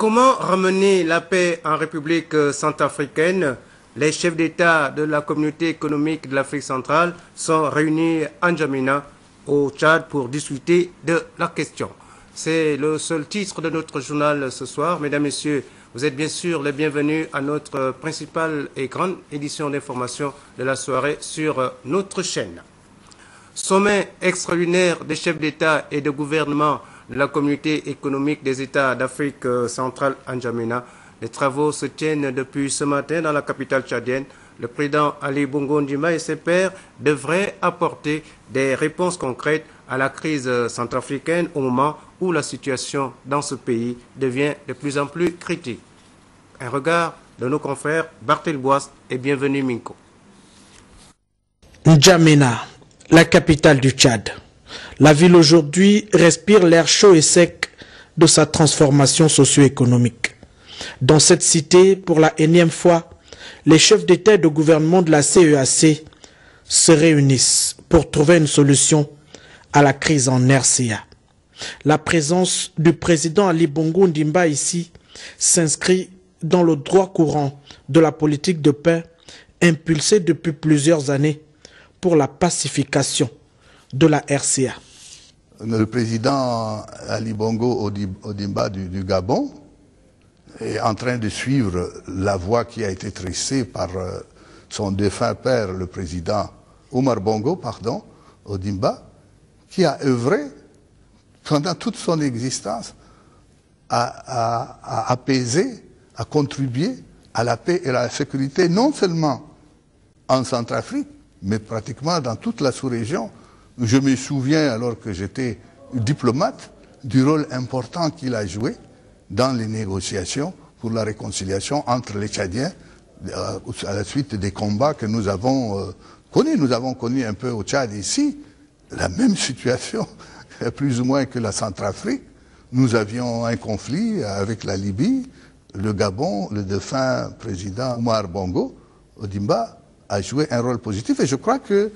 Comment ramener la paix en République centrafricaine? Les chefs d'État de la communauté économique de l'Afrique centrale sont réunis à N'Djamena, au Tchad, pour discuter de la question. C'est le seul titre de notre journal ce soir. Mesdames, Messieurs, vous êtes bien sûr les bienvenus à notre principale et grande édition d'information de la soirée sur notre chaîne. Sommet extraordinaire des chefs d'État et de gouvernement de la communauté économique des États d'Afrique centrale à N'Djamena. Les travaux se tiennent depuis ce matin dans la capitale tchadienne. Le président Ali Bongo Ondimba et ses pairs devraient apporter des réponses concrètes à la crise centrafricaine au moment où la situation dans ce pays devient de plus en plus critique. Un regard de nos confrères Barthel Boas et bienvenue Minko. N'Djamena, la capitale du Tchad. La ville aujourd'hui respire l'air chaud et sec de sa transformation socio-économique. Dans cette cité, pour la énième fois, les chefs d'État et de gouvernement de la CEAC se réunissent pour trouver une solution à la crise en RCA. La présence du président Ali Bongo Ondimba ici s'inscrit dans le droit courant de la politique de paix impulsée depuis plusieurs années pour la pacification de la RCA. Le président Ali Bongo Ondimba du Gabon est en train de suivre la voie qui a été tracée par son défunt père, le président Omar Bongo, Ondimba, qui a œuvré pendant toute son existence à apaiser, à contribuer à la paix et à la sécurité, non seulement en Centrafrique, mais pratiquement dans toute la sous-région. Je me souviens, alors que j'étais diplomate, du rôle important qu'il a joué dans les négociations pour la réconciliation entre les Tchadiens à la suite des combats que nous avons connus. Nous avons connu un peu au Tchad ici la même situation, plus ou moins que la Centrafrique. Nous avions un conflit avec la Libye, le Gabon, le défunt président Omar Bongo Ondimba a joué un rôle positif et je crois que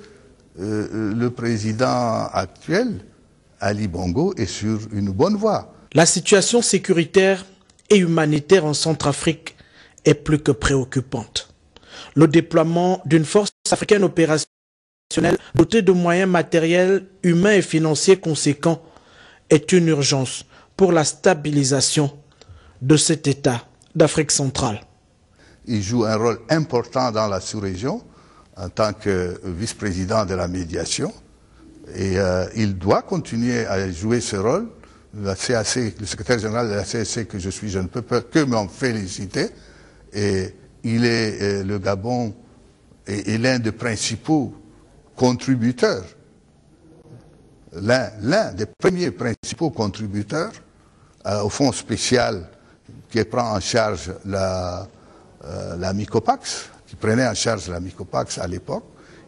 le président actuel, Ali Bongo, est sur une bonne voie. La situation sécuritaire et humanitaire en Centrafrique est plus que préoccupante. Le déploiement d'une force africaine opérationnelle dotée de moyens matériels, humains et financiers conséquents est une urgence pour la stabilisation de cet État d'Afrique centrale. Il joue un rôle important dans la sous-région en tant que vice-président de la médiation et il doit continuer à jouer ce rôle. La CAC, le secrétaire général de la CAC que je suis, je ne peux que m'en féliciter. Et il est le Gabon est l'un des principaux contributeurs, l'un des premiers principaux contributeurs au fonds spécial qui prend en charge la Mycopax, qui prenait en charge la Mycopax à l'époque,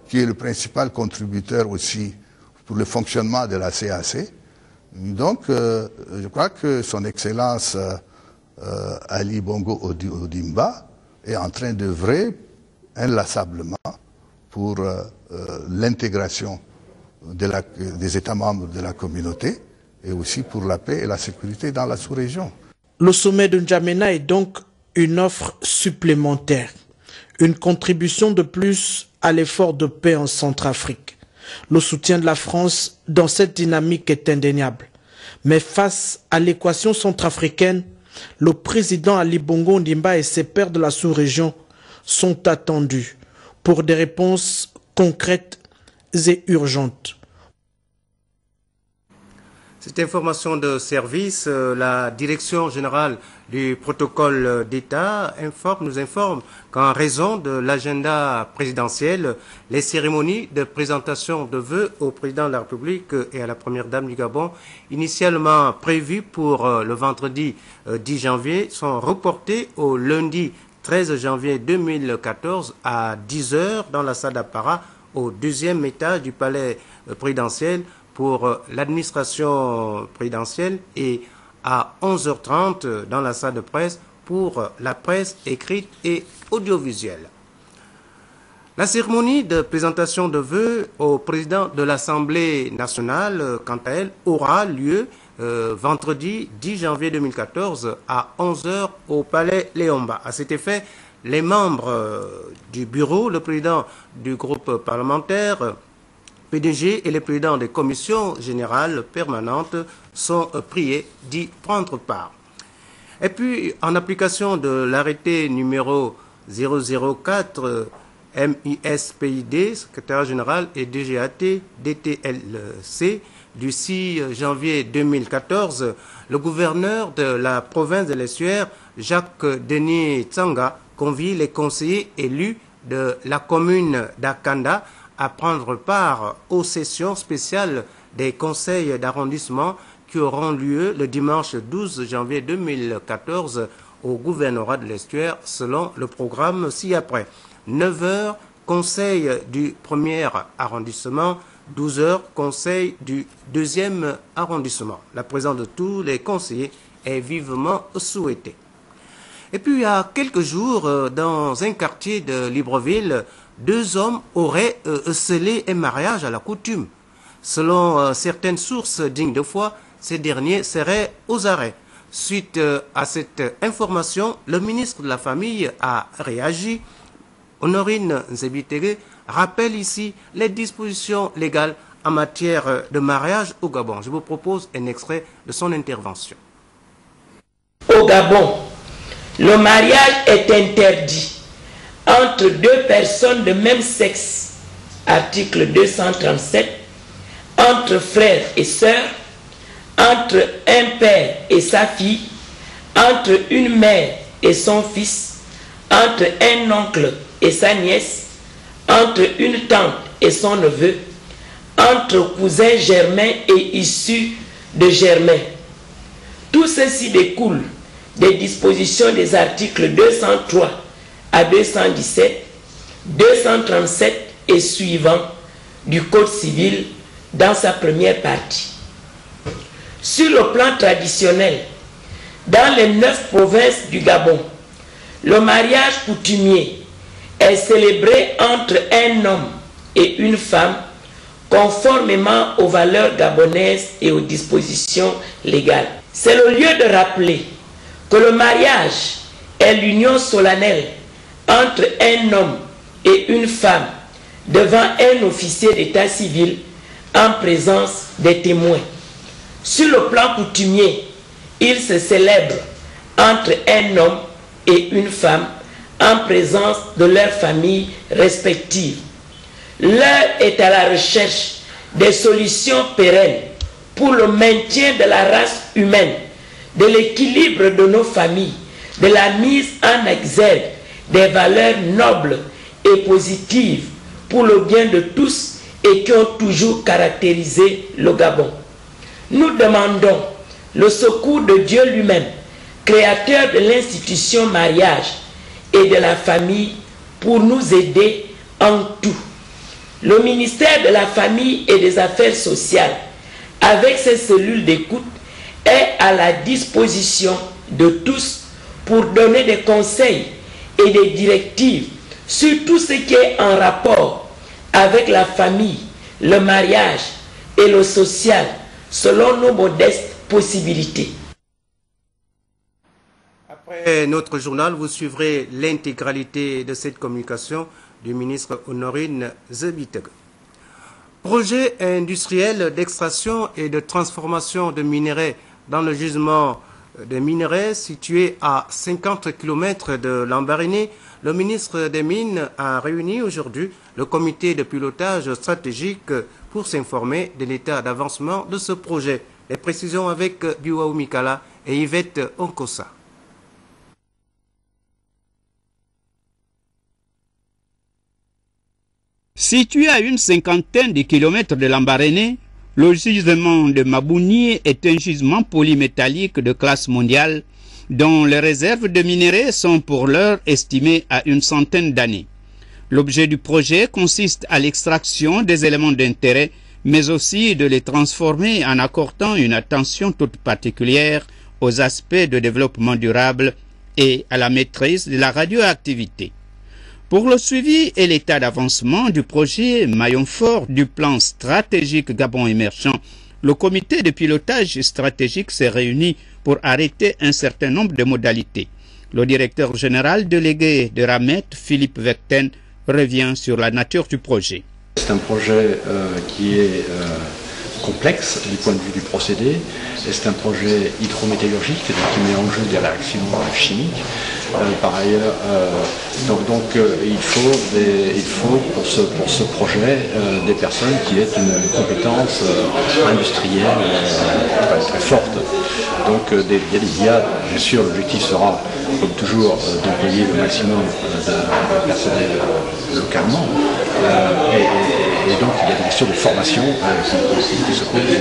qui est le principal contributeur aussi pour le fonctionnement de la CAC. Donc, je crois que son Excellence Ali Bongo Ondimba est en train d'œuvrer inlassablement pour l'intégration des États membres de la communauté et aussi pour la paix et la sécurité dans la sous-région. Le sommet de N'Djamena est donc une offre supplémentaire, une contribution de plus à l'effort de paix en Centrafrique. Le soutien de la France dans cette dynamique est indéniable. Mais face à l'équation centrafricaine, le président Ali Bongo Ondimba et ses pairs de la sous-région sont attendus pour des réponses concrètes et urgentes. Cette information de service, la Direction générale du protocole d'État nous informe qu'en raison de l'agenda présidentiel, les cérémonies de présentation de vœux au président de la République et à la première dame du Gabon, initialement prévues pour le vendredi 10 janvier, sont reportées au lundi 13 janvier 2014 à 10 h dans la salle d'apparat au deuxième étage du palais présidentiel pour l'administration présidentielle et à 11h30 dans la salle de presse pour la presse écrite et audiovisuelle. La cérémonie de présentation de vœux au président de l'Assemblée nationale, quant à elle, aura lieu vendredi 10 janvier 2014 à 11 h au Palais Léomba. À cet effet, les membres du bureau, le président du groupe parlementaire, PDG et les présidents des commissions générales permanentes sont priés d'y prendre part. Et puis, en application de l'arrêté numéro 004 MISPID, secrétaire général et DGAT DTLC, du 6 janvier 2014, le gouverneur de la province de l'Estuaire, Jacques-Denis Tsanga, convie les conseillers élus de la commune d'Akanda à prendre part aux sessions spéciales des conseils d'arrondissement qui auront lieu le dimanche 12 janvier 2014 au gouvernorat de l'Estuaire selon le programme ci-après. 9 h, conseil du premier arrondissement, 12 h, conseil du deuxième arrondissement. La présence de tous les conseillers est vivement souhaitée. Et puis, il y a quelques jours, dans un quartier de Libreville, 2 hommes auraient scellé un mariage à la coutume. Selon certaines sources dignes de foi, ces derniers seraient aux arrêts. Suite à cette information, le ministre de la Famille a réagi. Honorine Nzebitege rappelle ici les dispositions légales en matière de mariage au Gabon. Je vous propose un extrait de son intervention. Au Gabon, le mariage est interdit entre 2 personnes de même sexe, article 237, entre frères et sœurs, entre un père et sa fille, entre une mère et son fils, entre un oncle et sa nièce, entre une tante et son neveu, entre cousins germains et issus de germains. Tout ceci découle des dispositions des articles 203 à 217, 237 et suivants du Code civil dans sa première partie. Sur le plan traditionnel, dans les 9 provinces du Gabon, le mariage coutumier est célébré entre un homme et une femme conformément aux valeurs gabonaises et aux dispositions légales. C'est le lieu de rappeler que le mariage est l'union solennelle entre un homme et une femme devant un officier d'état civil en présence des témoins. Sur le plan coutumier, il se célèbre entre un homme et une femme en présence de leurs familles respectives. L'heure est à la recherche des solutions pérennes pour le maintien de la race humaine, de l'équilibre de nos familles, de la mise en exergue des valeurs nobles et positives pour le bien de tous et qui ont toujours caractérisé le Gabon. Nous demandons le secours de Dieu lui-même, créateur de l'institution mariage et de la famille, pour nous aider en tout. Le ministère de la Famille et des Affaires sociales, avec ses cellules d'écoute, est à la disposition de tous pour donner des conseils et des directives sur tout ce qui est en rapport avec la famille, le mariage et le social, selon nos modestes possibilités. Après notre journal, vous suivrez l'intégralité de cette communication du ministre Honorine Nzebitege. Projet industriel d'extraction et de transformation de minerais dans le gisement de minerais situé à 50 km de Lambaréné. Le ministre des Mines a réuni aujourd'hui le comité de pilotage stratégique pour s'informer de l'état d'avancement de ce projet. Les précisions avec Biwaou Mikala et Yvette Onkosa. Situé à une cinquantaine de kilomètres de Lambaréné, le gisement de Mabounier est un gisement polymétallique de classe mondiale dont les réserves de minerais sont pour l'heure estimées à une centaine d'années. L'objet du projet consiste à l'extraction des éléments d'intérêt, mais aussi de les transformer en accordant une attention toute particulière aux aspects de développement durable et à la maîtrise de la radioactivité. Pour le suivi et l'état d'avancement du projet maillon fort du plan stratégique Gabon émergent le comité de pilotage stratégique s'est réuni pour arrêter un certain nombre de modalités. Le directeur général délégué de Ramet, Philippe Vecten, revient sur la nature du projet. C'est un projet qui est complexe du point de vue du procédé. C'est un projet hydrométallurgique qui met en jeu des réactions chimiques. Par ailleurs, il faut pour ce projet des personnes qui aient une compétence industrielle très forte. Donc il y a bien sûr, l'objectif sera, comme toujours, d'employer le maximum de personnel localement. Et donc il y a des questions de formation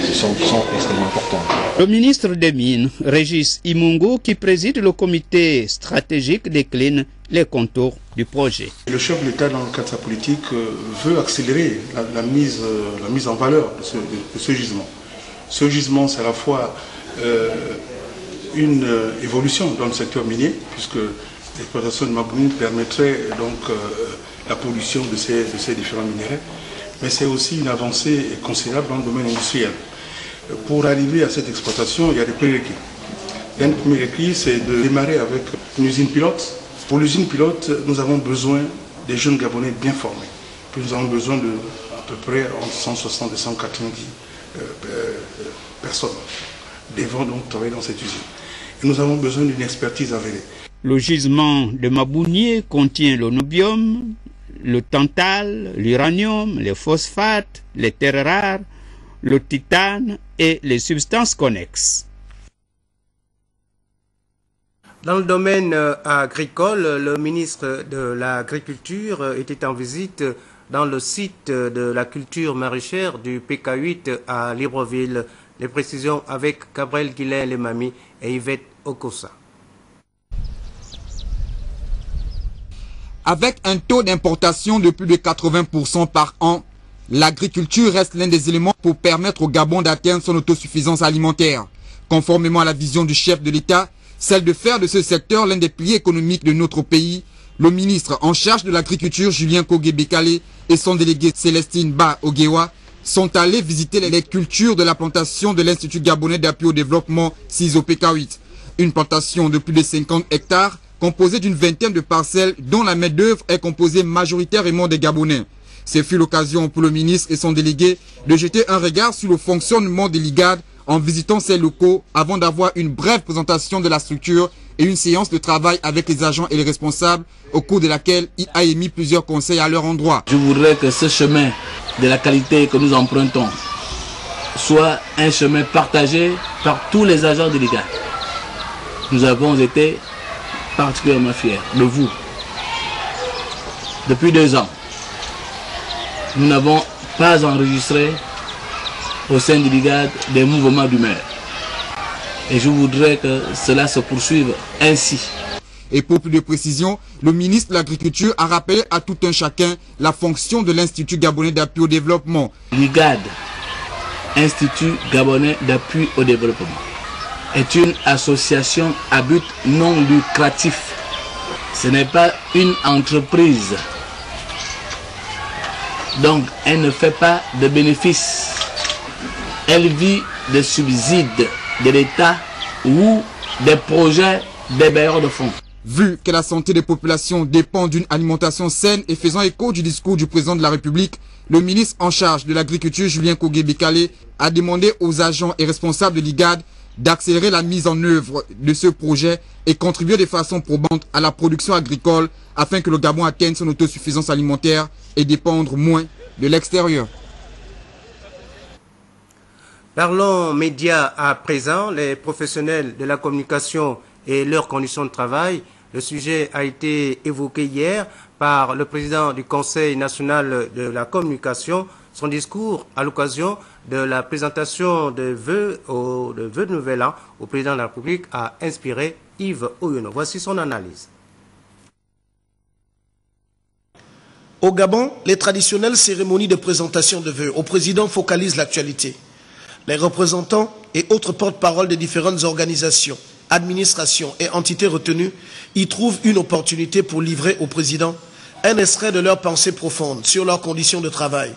qui sont extrêmement importantes. Le ministre des Mines, Régis Imungo, qui préside le comité stratégique, décline les contours du projet. Le chef de l'État, dans le cadre de sa politique, veut accélérer la mise en valeur de ce gisement. Ce gisement, c'est à la fois une évolution dans le secteur minier, puisque l'exploitation de Mabounie permettrait donc la pollution de ces différents minéraux, mais c'est aussi une avancée considérable dans le domaine industriel. Pour arriver à cette exploitation, il y a des prérequis. Un premier prérequis, c'est de démarrer avec une usine pilote. Pour l'usine pilote, nous avons besoin des jeunes Gabonais bien formés. Puis nous avons besoin de à peu près entre 160 et 190 personnes devant donc travailler dans cette usine. Et nous avons besoin d'une expertise avérée. Le gisement de Mabounie contient le niobium, le tantal, l'uranium, les phosphates, les terres rares, le titane et les substances connexes. Dans le domaine agricole, le ministre de l'Agriculture était en visite dans le site de la culture maraîchère du PK8 à Libreville. Les précisions avec Gabriel Guillain-Lemami et Yvette Okosa. Avec un taux d'importation de plus de 80% par an, l'agriculture reste l'un des éléments pour permettre au Gabon d'atteindre son autosuffisance alimentaire. Conformément à la vision du chef de l'État, celle de faire de ce secteur l'un des piliers économiques de notre pays, le ministre en charge de l'agriculture, Julien Kogé-Bekale, et son délégué Célestine Ba Ogewa, sont allés visiter les cultures de la plantation de l'Institut gabonais d'appui au développement CISO-PK8. Une plantation de plus de 50 hectares, composée d'une vingtaine de parcelles dont la main-d'œuvre est composée majoritairement des Gabonais. Ce fut l'occasion pour le ministre et son délégué de jeter un regard sur le fonctionnement de l'IGAD en visitant ces locaux avant d'avoir une brève présentation de la structure et une séance de travail avec les agents et les responsables au cours de laquelle il a émis plusieurs conseils à leur endroit. Je voudrais que ce chemin de la qualité que nous empruntons soit un chemin partagé par tous les agents de l'IGAD. Nous avons été particulièrement fiers de vous. Depuis 2 ans, nous n'avons pas enregistré au sein de l'IGAD des mouvements d'humeur. Et je voudrais que cela se poursuive ainsi. Et pour plus de précision, le ministre de l'Agriculture a rappelé à tout un chacun la fonction de l'Institut gabonais d'appui au développement. L'IGAD, Institut gabonais d'appui au développement, est une association à but non lucratif. Ce n'est pas une entreprise. Donc, elle ne fait pas de bénéfices. Elle vit des subsides de l'État ou des projets des bailleurs de fonds. Vu que la santé des populations dépend d'une alimentation saine et faisant écho du discours du président de la République, le ministre en charge de l'Agriculture, Julien Kogé-Bekale, a demandé aux agents et responsables de l'IGAD d'accélérer la mise en œuvre de ce projet et contribuer de façon probante à la production agricole afin que le Gabon atteigne son autosuffisance alimentaire et dépendre moins de l'extérieur. Parlons médias à présent, les professionnels de la communication et leurs conditions de travail. Le sujet a été évoqué hier par le président du Conseil national de la communication. Son discours à l'occasion de la présentation de vœux de Nouvel An au président de la République a inspiré Yves Oyono. Voici son analyse. Au Gabon, les traditionnelles cérémonies de présentation de vœux au président focalisent l'actualité. Les représentants et autres porte-parole des différentes organisations, administrations et entités retenues y trouvent une opportunité pour livrer au président un extrait de leurs pensées profondes sur leurs conditions de travail.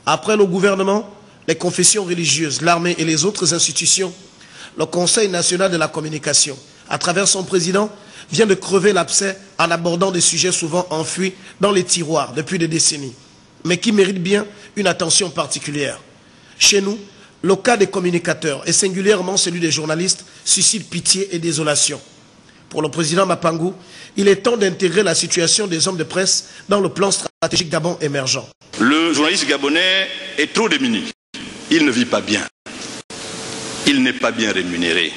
Après le gouvernement, les confessions religieuses, l'armée et les autres institutions, le Conseil national de la communication, à travers son président, vient de crever l'abcès en abordant des sujets souvent enfouis dans les tiroirs depuis des décennies, mais qui méritent bien une attention particulière. Chez nous, le cas des communicateurs, et singulièrement celui des journalistes, suscite pitié et désolation. Pour le président Mapangou, il est temps d'intégrer la situation des hommes de presse dans le plan stratégique Gabon émergent. Le journaliste gabonais est trop démuni. Il ne vit pas bien. Il n'est pas bien rémunéré.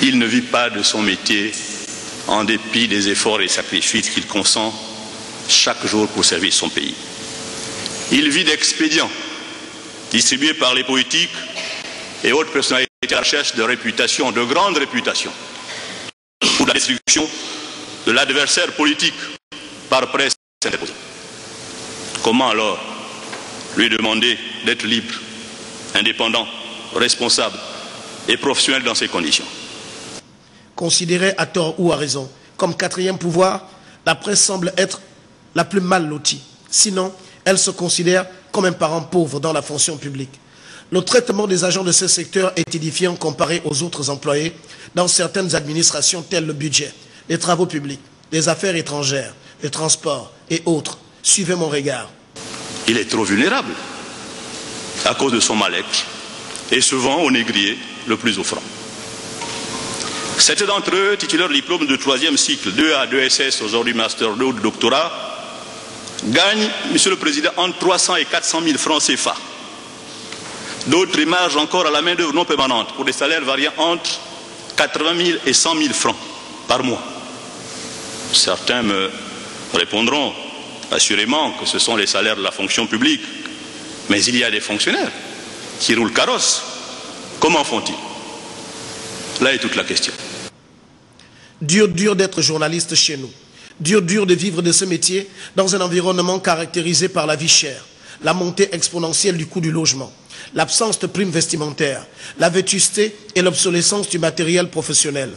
Il ne vit pas de son métier en dépit des efforts et sacrifices qu'il consent chaque jour pour servir son pays. Il vit d'expédients distribués par les politiques et autres personnalités à la recherche de réputation, de grande réputation, pour la destruction de l'adversaire politique par presse interposée. Comment alors lui demander d'être libre, indépendant, responsable et professionnel dans ces conditions? Considérée à tort ou à raison comme quatrième pouvoir, la presse semble être la plus mal lotie. Sinon, elle se considère comme un parent pauvre dans la fonction publique. Le traitement des agents de ce secteur est édifiant comparé aux autres employés dans certaines administrations telles le budget, les travaux publics, les affaires étrangères, les transports et autres. Suivez mon regard. Il est trop vulnérable à cause de son mal-être et se vend au négrier le plus offrant. Certains d'entre eux, titulaires de diplôme de 3e cycle, 2A, 2SS, aujourd'hui Master 2 ou de doctorat, gagnent, Monsieur le Président, entre 300 et 400 000 francs CFA. D'autres émargent encore à la main-d'œuvre non permanente pour des salaires variant entre 80 000 et 100 000 francs par mois. Certains me répondront assurément que ce sont les salaires de la fonction publique, mais il y a des fonctionnaires qui roulent carrosse. Comment font-ils? Là est toute la question. Dur d'être journaliste chez nous. Dur de vivre de ce métier dans un environnement caractérisé par la vie chère, la montée exponentielle du coût du logement, l'absence de primes vestimentaires, la vétusté et l'obsolescence du matériel professionnel.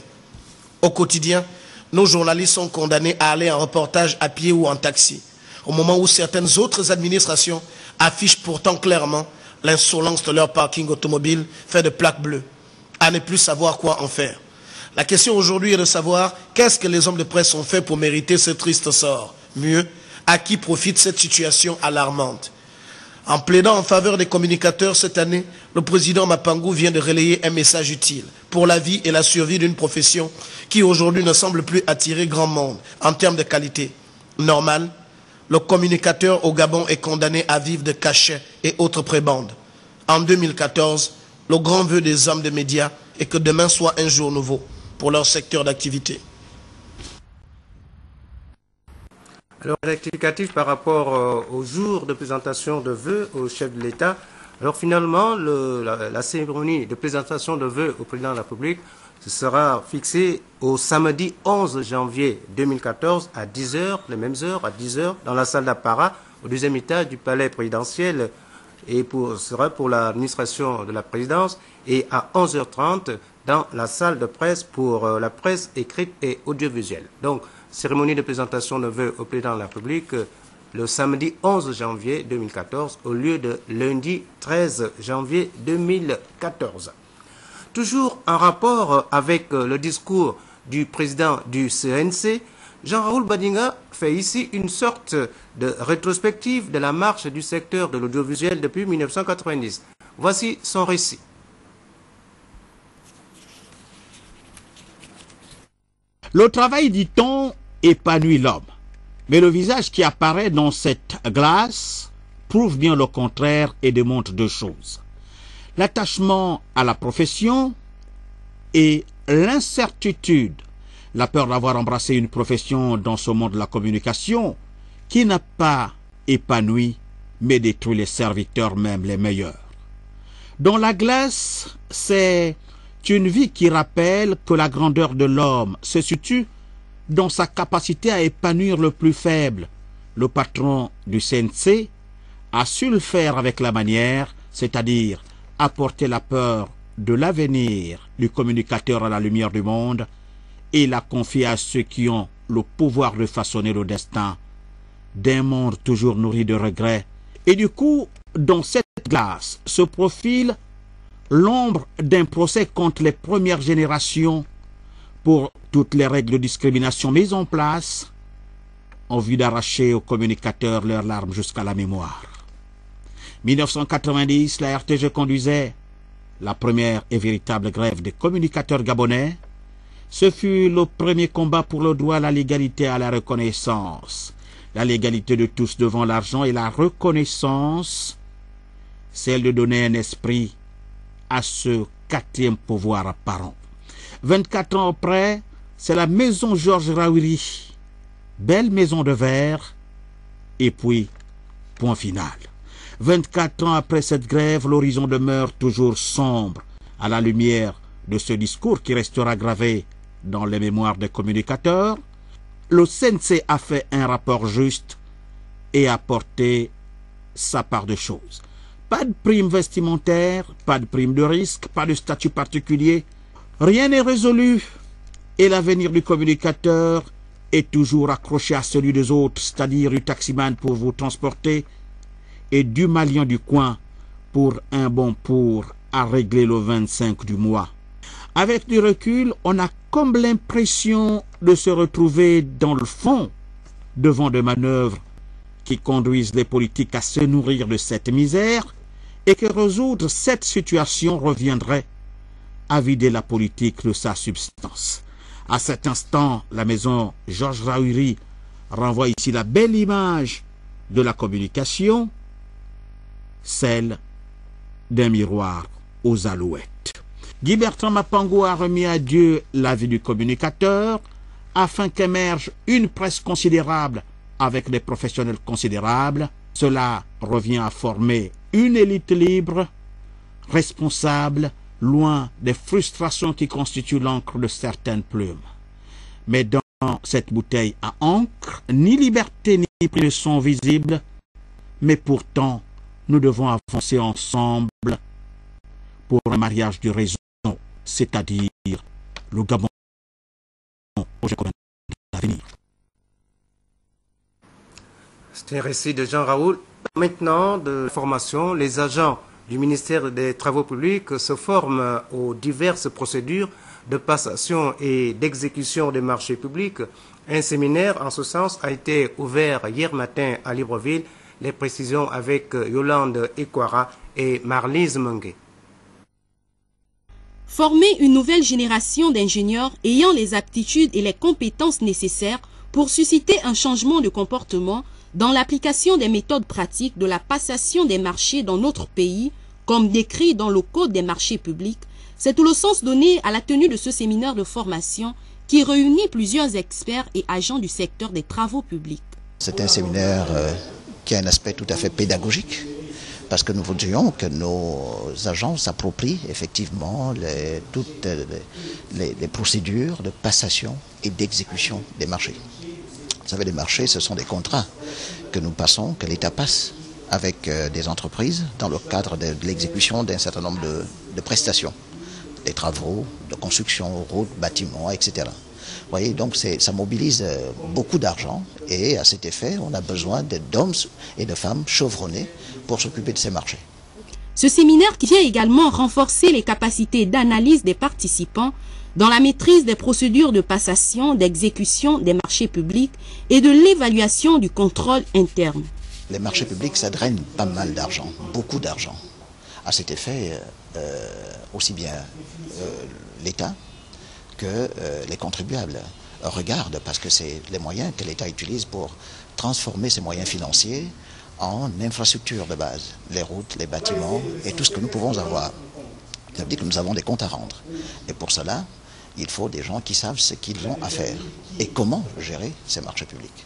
Au quotidien, nos journalistes sont condamnés à aller en reportage à pied ou en taxi, au moment où certaines autres administrations affichent pourtant clairement l'insolence de leur parking automobile fait de plaques bleues, à ne plus savoir quoi en faire. La question aujourd'hui est de savoir qu'est-ce que les hommes de presse ont fait pour mériter ce triste sort. Mieux, à qui profite cette situation alarmante. En plaidant en faveur des communicateurs cette année, le président Mapangou vient de relayer un message utile pour la vie et la survie d'une profession qui aujourd'hui ne semble plus attirer grand monde en termes de qualité. Normal, le communicateur au Gabon est condamné à vivre de cachets et autres prébendes. En 2014, le grand vœu des hommes de médias est que demain soit un jour nouveau pour leur secteur d'activité. Alors, rectificatif par rapport au jour de présentation de vœux au chef de l'État. Alors, finalement, la cérémonie de présentation de vœux au président de la République sera fixée au samedi 11 janvier 2014 à 10h, les mêmes heures, à 10h, dans la salle d'apparat, au deuxième étage du palais présidentiel, et sera pour l'administration de la présidence, et à 11h30 dans la salle de presse pour la presse écrite et audiovisuelle. Donc, cérémonie de présentation de vœux au président de la République le samedi 11 janvier 2014 au lieu de lundi 13 janvier 2014. Toujours en rapport avec le discours du président du CNC, Jean-Raoul Badinga fait ici une sorte de rétrospective de la marche du secteur de l'audiovisuel depuis 1990. Voici son récit. Le travail, dit-on, épanouit l'homme. Mais le visage qui apparaît dans cette glace prouve bien le contraire et démontre deux choses. L'attachement à la profession et l'incertitude, la peur d'avoir embrassé une profession dans ce monde de la communication qui n'a pas épanoui mais détruit les serviteurs même les meilleurs. Dans la glace, c'est une vie qui rappelle que la grandeur de l'homme se situe dans sa capacité à épanouir le plus faible. Le patron du CNC a su le faire avec la manière, c'est-à-dire apporter la peur de l'avenir du communicateur à la lumière du monde et la confier à ceux qui ont le pouvoir de façonner le destin d'un monde toujours nourri de regrets. Et du coup, dans cette glace se profile l'ombre d'un procès contre les premières générations pour toutes les règles de discrimination mises en place en vue d'arracher aux communicateurs leurs larmes jusqu'à la mémoire. 1990, la RTG conduisait la première et véritable grève des communicateurs gabonais. Ce fut le premier combat pour le droit à la légalité et à la reconnaissance. La légalité de tous devant l'argent et la reconnaissance, celle de donner un esprit à ce quatrième pouvoir apparent. 24 ans après, c'est la maison Georges Raouri, belle maison de verre, et puis point final. 24 ans après cette grève, l'horizon demeure toujours sombre à la lumière de ce discours qui restera gravé dans les mémoires des communicateurs. Le CNC a fait un rapport juste et a porté sa part de choses. Pas de prime vestimentaire, pas de prime de risque, pas de statut particulier. Rien n'est résolu et l'avenir du communicateur est toujours accroché à celui des autres, c'est-à-dire du taximan pour vous transporter et du malien du coin pour un bon pour à régler le 25 du mois. Avec du recul, on a comme l'impression de se retrouver dans le fond devant des manœuvres qui conduisent les politiques à se nourrir de cette misère et que résoudre cette situation reviendrait à vider la politique de sa substance. À cet instant, la maison Georges Raouri renvoie ici la belle image de la communication, celle d'un miroir aux alouettes. Guy Bertrand Mapango a remis à Dieu la vie du communicateur afin qu'émerge une presse considérable avec des professionnels considérables. Cela revient à former une élite libre, responsable, loin des frustrations qui constituent l'encre de certaines plumes. Mais dans cette bouteille à encre, ni liberté ni prix ne sont visibles, mais pourtant, nous devons avancer ensemble pour un mariage de raison, c'est-à-dire le Gabon projet commun d'avenir. C'est un récit de Jean Raoul. Maintenant, de formation, les agents du ministère des Travaux publics se forment aux diverses procédures de passation et d'exécution des marchés publics. Un séminaire en ce sens a été ouvert hier matin à Libreville. Les précisions avec Yolande Ekwara et Marlise Mengue. Former une nouvelle génération d'ingénieurs ayant les aptitudes et les compétences nécessaires pour susciter un changement de comportement dans l'application des méthodes pratiques de la passation des marchés dans notre pays, comme décrit dans le Code des marchés publics, c'est tout le sens donné à la tenue de ce séminaire de formation qui réunit plusieurs experts et agents du secteur des travaux publics. C'est un séminaire qui a un aspect tout à fait pédagogique, parce que nous voudrions que nos agents s'approprient effectivement toutes les procédures de passation et d'exécution des marchés. Vous savez, les marchés, ce sont des contrats que nous passons, que l'État passe avec des entreprises dans le cadre de l'exécution d'un certain nombre de prestations, des travaux, de construction, routes, bâtiments, etc. Vous voyez, donc ça mobilise beaucoup d'argent et à cet effet, on a besoin d'hommes et de femmes chevronnés pour s'occuper de ces marchés. Ce séminaire qui vient également renforcer les capacités d'analyse des participants dans la maîtrise des procédures de passation, d'exécution des marchés publics et de l'évaluation du contrôle interne. Les marchés publics, ça draine pas mal d'argent, beaucoup d'argent. À cet effet, aussi bien l'État que les contribuables regardent, parce que c'est les moyens que l'État utilise pour transformer ces moyens financiers en infrastructures de base, les routes, les bâtiments et tout ce que nous pouvons avoir. Ça veut dire que nous avons des comptes à rendre. Et pour cela, il faut des gens qui savent ce qu'ils ont à faire et comment gérer ces marchés publics.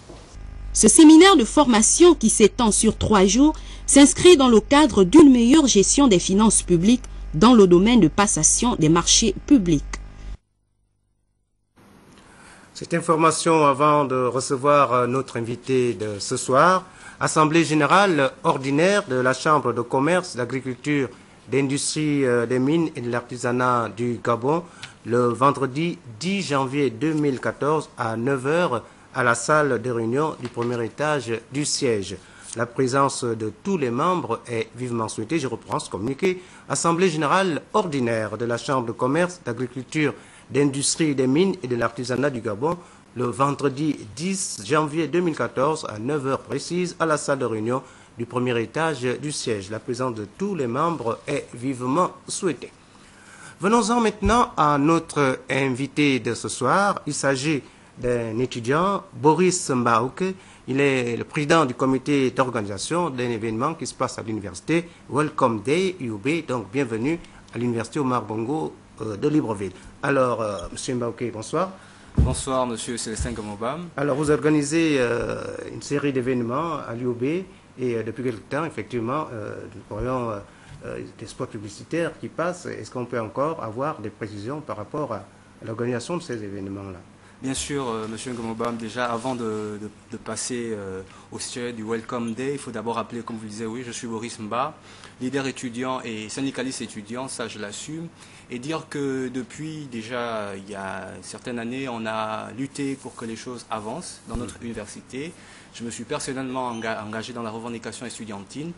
Ce séminaire de formation qui s'étend sur 3 jours s'inscrit dans le cadre d'une meilleure gestion des finances publiques dans le domaine de passation des marchés publics. Cette information avant de recevoir notre invité de ce soir. Assemblée générale ordinaire de la Chambre de commerce, d'agriculture, d'industrie des mines et de l'artisanat du Gabon le vendredi 10 janvier 2014 à 9 h à la salle de réunion du premier étage du siège. La présence de tous les membres est vivement souhaitée. Je reprends ce communiqué. Assemblée générale ordinaire de la Chambre de commerce, d'agriculture, d'industrie, des mines et de l'artisanat du Gabon, le vendredi 10 janvier 2014 à 9h précise à la salle de réunion du premier étage du siège. La présence de tous les membres est vivement souhaitée. Venons-en maintenant à notre invité de ce soir. Il s'agit d'un étudiant, Boris Mbaouke. Il est le président du comité d'organisation d'un événement qui se passe à l'université Welcome Day UB. Donc bienvenue à l'université Omar Bongo de Libreville. Alors, Monsieur Mbaouke, bonsoir. Bonsoir, Monsieur Célestin Gamobam. Alors, vous organisez une série d'événements à l'UOB et depuis quelque temps, effectivement, nous voyons des spots publicitaires qui passent. Est-ce qu'on peut encore avoir des précisions par rapport à l'organisation de ces événements-là? Bien sûr, Monsieur Gamobam, déjà avant de passer au sujet du Welcome Day, il faut d'abord rappeler, comme vous le disiez, oui, je suis Boris Mba, leader étudiant et syndicaliste étudiant, ça je l'assume, et dire que depuis déjà il y a certaines années, on a lutté pour que les choses avancent dans notre université. Je me suis personnellement engagé dans la revendication estudiantine.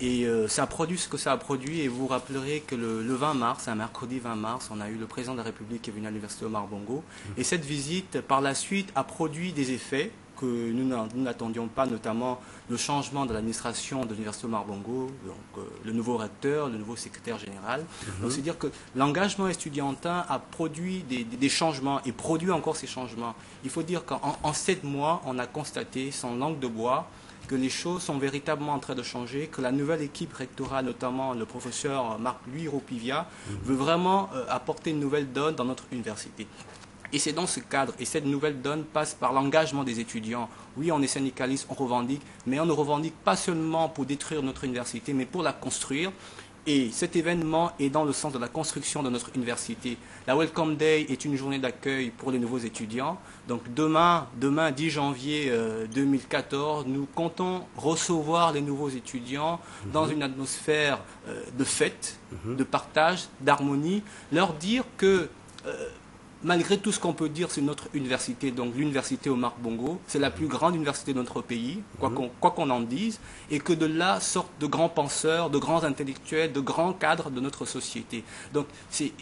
Et ça a produit ce que ça a produit. Et vous vous rappellerez que le 20 mars, un mercredi 20 mars, on a eu le président de la République qui est venu à l'université Omar Bongo. Et cette visite, par la suite, a produit des effets que nous n'attendions pas, notamment le changement de l'administration de l'université Omar Bongo, donc le nouveau recteur, le nouveau secrétaire général. Donc c'est dire que l'engagement estudiantin a produit des changements et produit encore ces changements. Il faut dire qu'en 7 mois, on a constaté, sans langue de bois, que les choses sont véritablement en train de changer, que la nouvelle équipe rectorale, notamment le professeur Marc-Louis Ropivia, veut vraiment apporter une nouvelle donne dans notre université. Et c'est dans ce cadre, et cette nouvelle donne passe par l'engagement des étudiants. Oui, on est syndicaliste, on revendique, mais on ne revendique pas seulement pour détruire notre université, mais pour la construire. Et cet événement est dans le sens de la construction de notre université. La Welcome Day est une journée d'accueil pour les nouveaux étudiants. Donc demain 10 janvier 2014, nous comptons recevoir les nouveaux étudiants dans une atmosphère de fête, de partage, d'harmonie, leur dire que malgré tout ce qu'on peut dire sur notre université, donc l'université Omar Bongo, c'est la plus grande université de notre pays, quoi qu'on en dise, et que de là sortent de grands penseurs, de grands intellectuels, de grands cadres de notre société. Donc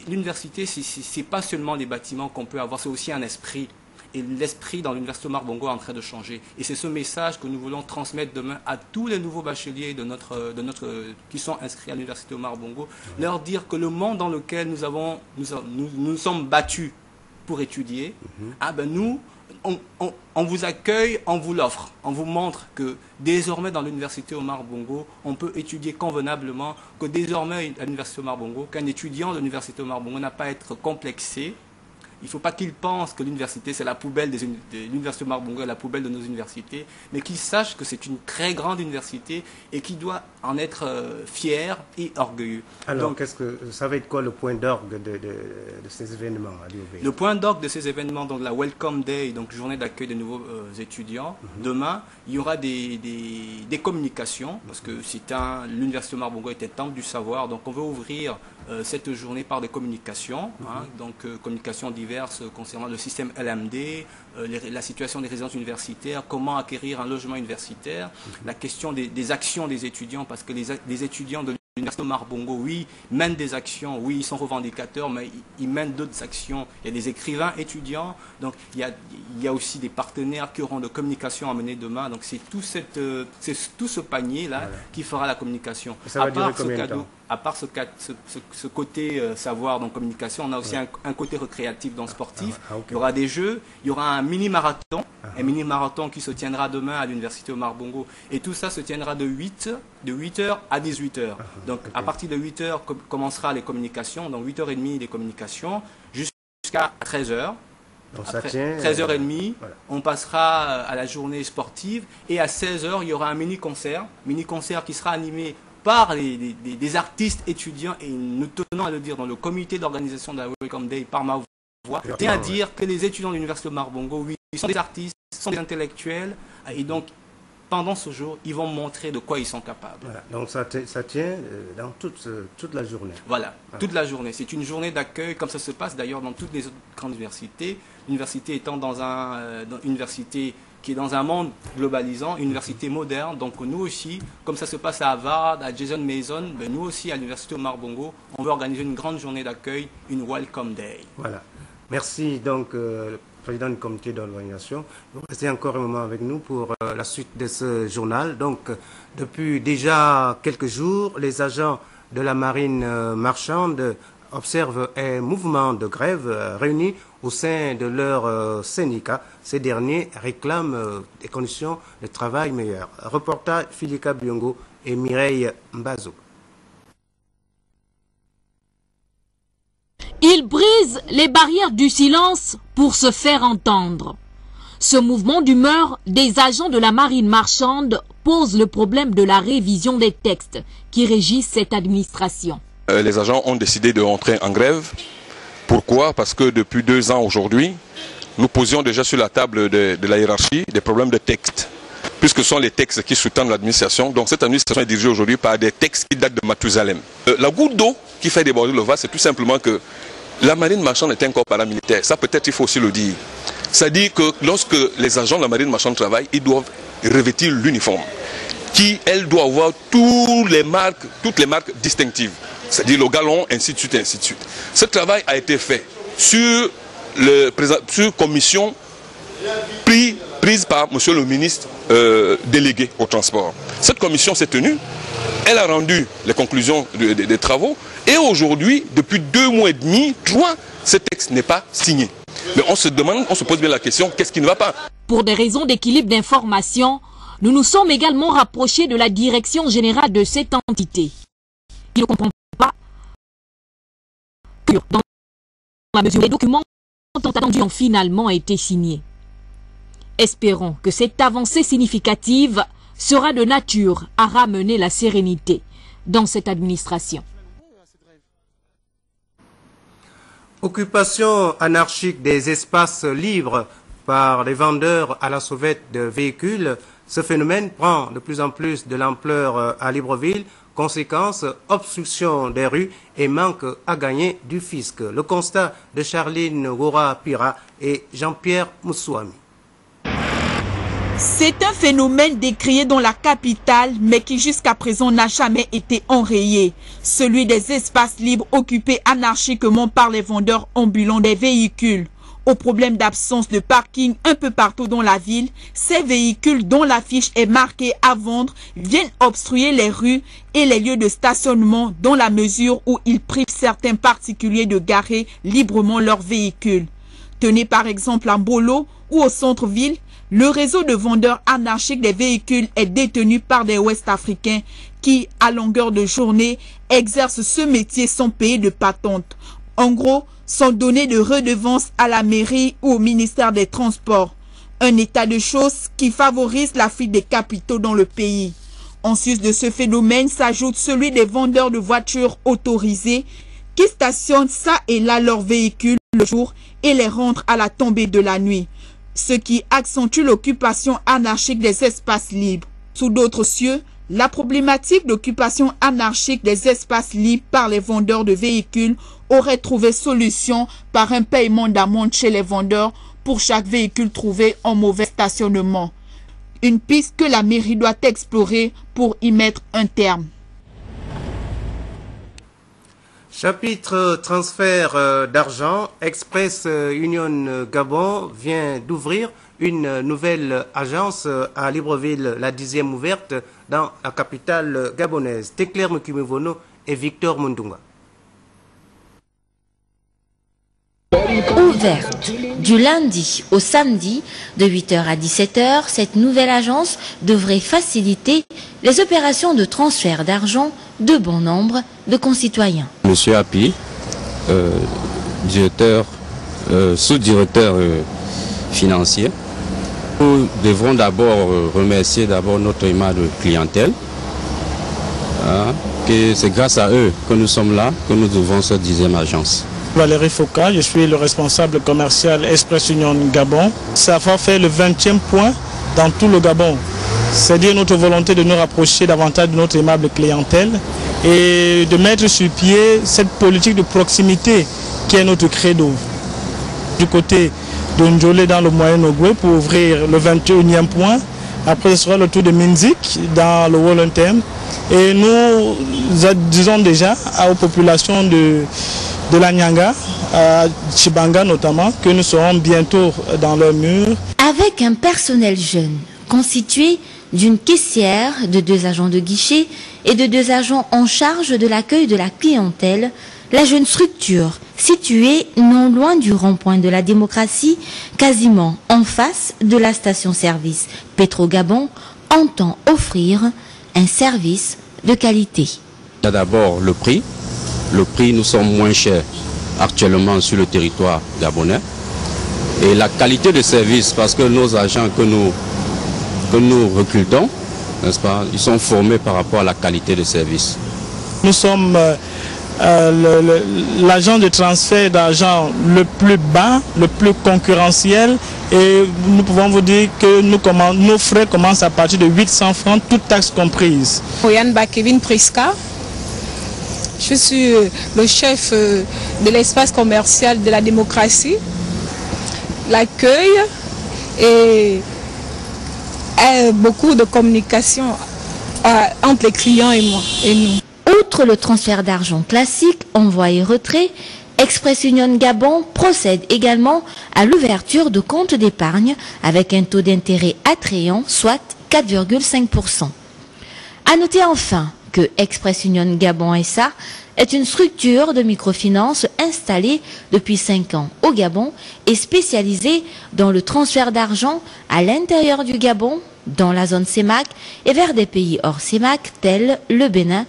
l'université, c'est pas seulement les bâtiments qu'on peut avoir, c'est aussi un esprit. Et l'esprit dans l'université Omar Bongo est en train de changer. Et c'est ce message que nous voulons transmettre demain à tous les nouveaux bacheliers qui sont inscrits à l'université Omar Bongo, leur dire que le monde dans lequel nous sommes battus pour étudier, nous, on vous accueille, on vous l'offre, on vous montre que désormais dans l'université Omar Bongo, on peut étudier convenablement, que désormais à l'université Omar Bongo, qu'un étudiant de l'université Omar Bongo n'a pas à être complexé. Il ne faut pas qu'il pense que l'université, c'est la poubelle de l'université Omar Bongo, la poubelle de nos universités, mais qu'il sache que c'est une très grande université et qu'il doit en être fier et orgueilleux. Alors, donc, ça va être quoi le point d'orgue de ces événements à l'UOB? Le point d'orgue de ces événements, donc la Welcome Day, donc journée d'accueil des nouveaux étudiants. Demain, il y aura des communications, parce que l'université Omar Bongo est un temple du savoir, donc on veut ouvrir cette journée par des communications, donc communications diverses concernant le système LMD, la situation des résidences universitaires, comment acquérir un logement universitaire, la question des actions des étudiants, parce que les étudiants de l'université Omar Bongo, oui, mènent des actions, oui, ils sont revendicateurs, mais ils mènent d'autres actions. Il y a des écrivains étudiants, donc il y a aussi des partenaires qui auront de communication à mener demain. Donc c'est tout ce panier-là qui fera la communication. Ça va durer combien de temps ? À part ce côté savoir dans communication, on a aussi un côté recréatif dans le sportif. Il y aura des jeux, il y aura un mini-marathon, qui se tiendra demain à l'université Omar Bongo. Et tout ça se tiendra de 8h à 18h. Donc à partir de 8h commencera les communications, donc 8h30 les communications, jusqu'à 13h. Donc après, ça tient, 13h30, voilà. On passera à la journée sportive. Et à 16h, il y aura un mini-concert qui sera animé par des artistes étudiants, et nous tenons à le dire dans le comité d'organisation de la Welcome Day par ma voix, et à dire que les étudiants de l'université Omar Bongo, oui, ils sont des artistes, sont des intellectuels, et donc pendant ce jour, ils vont montrer de quoi ils sont capables. Voilà. Donc ça tient dans toute la journée. Voilà, toute la journée. C'est une journée d'accueil, comme ça se passe d'ailleurs dans toutes les autres grandes universités. L'université étant dans une université qui est dans un monde globalisant, une université moderne. Donc nous aussi, comme ça se passe à Harvard, à Jason Mason, ben nous aussi à l'université Omar Bongo, on veut organiser une grande journée d'accueil, une Welcome Day. Voilà. Merci donc président du comité d'organisation. Vous restez encore un moment avec nous pour la suite de ce journal. Donc, depuis déjà quelques jours, les agents de la marine marchande observent un mouvement de grève réuni au sein de leur syndicat. Ces derniers réclament des conditions de travail meilleures. Reportage Philika Biongo et Mireille Mbazo. Ils brisent les barrières du silence pour se faire entendre. Ce mouvement d'humeur des agents de la marine marchande pose le problème de la révision des textes qui régissent cette administration. Les agents ont décidé de rentrer en grève. Pourquoi? Parce que depuis 2 ans aujourd'hui, nous posions déjà sur la table de la hiérarchie des problèmes de texte, puisque ce sont les textes qui sous-tendent l'administration. Donc cette administration est dirigée aujourd'hui par des textes qui datent de Mathusalem. La goutte d'eau qui fait déborder le vase, c'est tout simplement que la marine marchande est un corps paramilitaire. Ça peut-être il faut aussi le dire. C'est-à-dire que lorsque les agents de la marine marchande travaillent, ils doivent revêtir l'uniforme, qui, elle, doit avoir toutes les marques distinctives. C'est-à-dire le galon, ainsi de suite, ainsi de suite. Ce travail a été fait sur commission prise par monsieur le ministre délégué au transport. Cette commission s'est tenue, elle a rendu les conclusions des travaux, et aujourd'hui, depuis 2 mois et demi, 3, ce texte n'est pas signé. Mais on se demande, on se pose bien la question, qu'est-ce qui ne va pas? Pour des raisons d'équilibre d'information, nous nous sommes également rapprochés de la direction générale de cette entité. Il ne comprend pas que dans la mesure où les documents attendus ont finalement été signés. Espérons que cette avancée significative sera de nature à ramener la sérénité dans cette administration. Occupation anarchique des espaces libres par les vendeurs à la sauvette de véhicules. Ce phénomène prend de plus en plus de l'ampleur à Libreville. Conséquence, obstruction des rues et manque à gagner du fisc. Le constat de Charline Goura-Pira et Jean-Pierre Moussouami. C'est un phénomène décrié dans la capitale, mais qui jusqu'à présent n'a jamais été enrayé. Celui des espaces libres occupés anarchiquement par les vendeurs ambulants des véhicules. Au problème d'absence de parking un peu partout dans la ville, ces véhicules dont l'affiche est marquée à vendre viennent obstruer les rues et les lieux de stationnement dans la mesure où ils privent certains particuliers de garer librement leurs véhicules. Tenez par exemple à Mbolo ou au centre-ville, le réseau de vendeurs anarchiques des véhicules est détenu par des Ouest-Africains qui, à longueur de journée, exercent ce métier sans payer de patente. En gros, sans donner de redevance à la mairie ou au ministère des Transports. Un état de choses qui favorise la fuite des capitaux dans le pays. En sus de ce phénomène s'ajoute celui des vendeurs de voitures autorisées qui stationnent ça et là leurs véhicules le jour et les rentrent à la tombée de la nuit. Ce qui accentue l'occupation anarchique des espaces libres. Sous d'autres cieux, la problématique d'occupation anarchique des espaces libres par les vendeurs de véhicules aurait trouvé solution par un paiement d'amende chez les vendeurs pour chaque véhicule trouvé en mauvais stationnement. Une piste que la mairie doit explorer pour y mettre un terme. Chapitre transfert d'argent, Express Union Gabon vient d'ouvrir une nouvelle agence à Libreville, la 10e ouverte dans la capitale gabonaise. Teclair Mukimevono et Victor Mundunga. Ouverte du lundi au samedi de 8h à 17h, cette nouvelle agence devrait faciliter les opérations de transfert d'argent de bon nombre de concitoyens. Monsieur Api, sous-directeur financier, nous devrons d'abord remercier notre aimable clientèle, que c'est grâce à eux que nous sommes là, que nous devons cette 10e agence. Valérie Foucault, je suis le responsable commercial Express Union Gabon. Ça va faire le 20e point dans tout le Gabon. C'est-à-dire notre volonté de nous rapprocher davantage de notre aimable clientèle et de mettre sur pied cette politique de proximité qui est notre credo. Du côté de Ndjolé dans le Moyen-Ogoué pour ouvrir le 21e point. Après, ce sera le tour de Minzik dans le Wolontem. Et nous disons déjà aux populations de la Nyanga, à Chibanga notamment, que nous serons bientôt dans leur mur. Avec un personnel jeune constitué d'une caissière, de 2 agents de guichet et de 2 agents en charge de l'accueil de la clientèle, la jeune structure, située non loin du rond-point de la démocratie, quasiment en face de la station-service Petro-Gabon, entend offrir un service de qualité. Il y a d'abord le prix. Le prix, nous sommes moins chers actuellement sur le territoire gabonais. Et la qualité de service, parce que nos agents que nous recrutons, n'est-ce pas, ils sont formés par rapport à la qualité de service. Nous sommes l'agent de transfert d'argent le plus bas, le plus concurrentiel, et nous pouvons vous dire que nos frais commencent à partir de 800 francs, toutes taxes comprises. Yann Bakevin Priska, je suis le chef de l'espace commercial de la démocratie, l'accueil et beaucoup de communication entre les clients et moi et nous. Outre le transfert d'argent classique, envoi et retrait, Express Union Gabon procède également à l'ouverture de comptes d'épargne avec un taux d'intérêt attrayant, soit 4,5%. À noter enfin que Express Union Gabon SA est une structure de microfinance installée depuis 5 ans au Gabon et spécialisée dans le transfert d'argent à l'intérieur du Gabon, dans la zone CEMAC et vers des pays hors CEMAC tels le Bénin.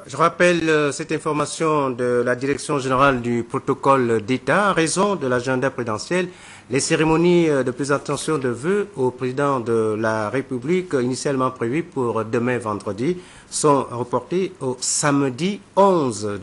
Je rappelle cette information de la Direction générale du protocole d'État. En raison de l'agenda présidentiel, les cérémonies de présentation de vœux au président de la République, initialement prévues pour demain vendredi, sont reportées au samedi 11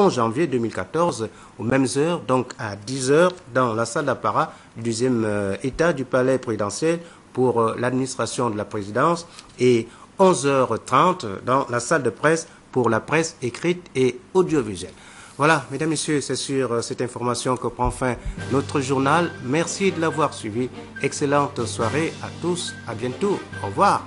janvier 2014, aux mêmes heures, donc à 10 h, dans la salle d'apparat du 2e état du palais présidentiel pour l'administration de la présidence, et 11h30 dans la salle de presse pour la presse écrite et audiovisuelle. Voilà, mesdames, messieurs, c'est sur cette information que prend fin notre journal. Merci de l'avoir suivi. Excellente soirée à tous. À bientôt. Au revoir.